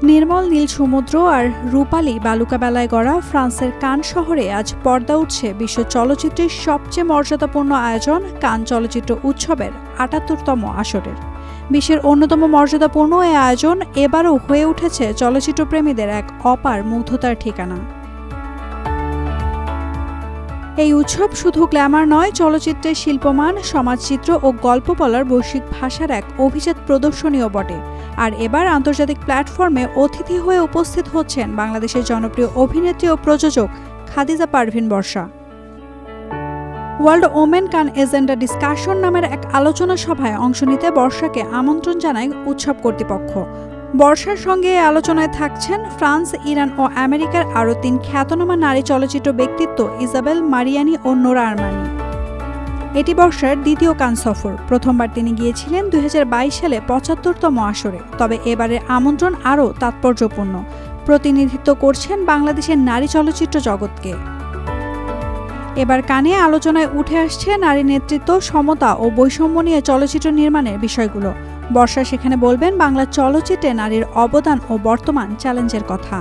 নির্মল নীল সমুদ্র আর রূপালী বালুকা বেলায় গড়া ফ্রান্সের কান শহরে আজ পর্দা উঠছে বিশ্ব চলচ্চিত্রের সবচেয়ে মর্যাদাপূর্ণ আয়োজন কান চলচ্চিত্র উৎসবের ৭৮তম আসরের। বিশ্বের অন্যতম মর্যাদাপূর্ণ এই আয়োজন এবারও হয়ে উঠেছে চলচ্চিত্রপ্রেমীদের এক অপার মুগ্ধতার ঠিকানা। এই উৎসব শুধু গ্ল্যামার নয়, চলচ্চিত্রের শিল্পমান, সমাজচিত্র ও গল্প বলার বৈশ্বিক ভাষার এক অভিজাত প্রদর্শনীও বটে। আর এবার আন্তর্জাতিক প্ল্যাটফর্মে অতিথি হয়ে উপস্থিত হচ্ছেন বাংলাদেশের জনপ্রিয় অভিনেত্রী ও প্রযোজক খাদিজা পারভিন বর্ষা। ওয়ার্ল্ড ওমেন কান এজেন্ডা ডিসকাশন নামের এক আলোচনা সভায় অংশ নিতে বর্ষাকে আমন্ত্রণ জানায় উৎসব কর্তৃপক্ষ। বর্ষার সঙ্গে এই আলোচনায় থাকছেন ফ্রান্স, ইরান ও আমেরিকার আরও ৩ খ্যাতনামা নারী চলচ্চিত্র ব্যক্তিত্ব ইজাবেল মারিয়ানি ও নোরা আরমানি। এটি বর্ষার দ্বিতীয় কান সফর। প্রথমবার তিনি গিয়েছিলেন ২০২২ সালে ৭৫তম আসরে। তবে এবারের আমন্ত্রণ আরও তাৎপর্যপূর্ণ। প্রতিনিধিত্ব করছেন বাংলাদেশের নারী চলচ্চিত্র জগৎকে। এবার কানে আলোচনায় উঠে আসছে নারী নেতৃত্ব, সমতা ও বৈষম্য নিয়ে চলচ্চিত্র নির্মাণের বিষয়গুলো। বর্ষা সেখানে বলবেন বাংলা চলচ্চিত্রে নারীর অবদান ও বর্তমান চ্যালেঞ্জের কথা।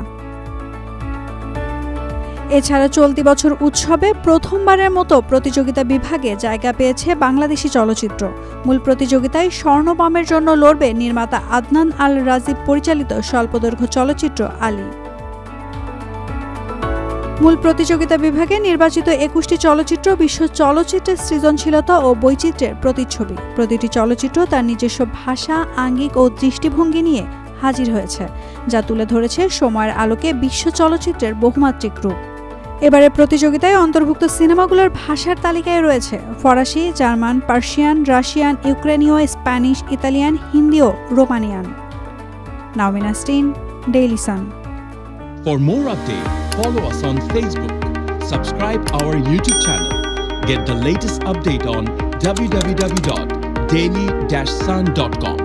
এছাড়া চলতি বছর উৎসবে প্রথমবারের মতো প্রতিযোগিতা বিভাগে জায়গা পেয়েছে বাংলাদেশি চলচ্চিত্র। মূল প্রতিযোগিতায় স্বর্ণপমের জন্য লড়বে নির্মাতা আদনান আল রাজীব পরিচালিত স্বল্পদৈর্ঘ্য চলচ্চিত্র আলী। মূল প্রতিযোগিতা বিভাগে নির্বাচিত ২১টি চলচ্চিত্র বিশ্ব চলচ্চিত্রের সৃজনশীলতা ও বৈচিত্র্যের প্রতিচ্ছবি। প্রতিটি চলচ্চিত্র তার নিজস্ব ভাষা, আঙ্গিক ও দৃষ্টিভঙ্গি নিয়ে হাজির হয়েছে, যা তুলে ধরেছে সময়ের আলোকে বিশ্ব চলচ্চিত্রের বহুমাত্রিক রূপ। এবারে প্রতিযোগিতায় অন্তর্ভুক্ত সিনেমাগুলোর ভাষার তালিকায় রয়েছে ফরাসি, জার্মান, পার্সিয়ান, রাশিয়ান, ইউক্রেনীয়, স্প্যানিশ, ইতালিয়ান, হিন্দি ও Romanian. Naomin Asrin, Daily Sun. For more updates, follow us on Facebook, subscribe our YouTube channel, get the latest update on www.daily-sun.com.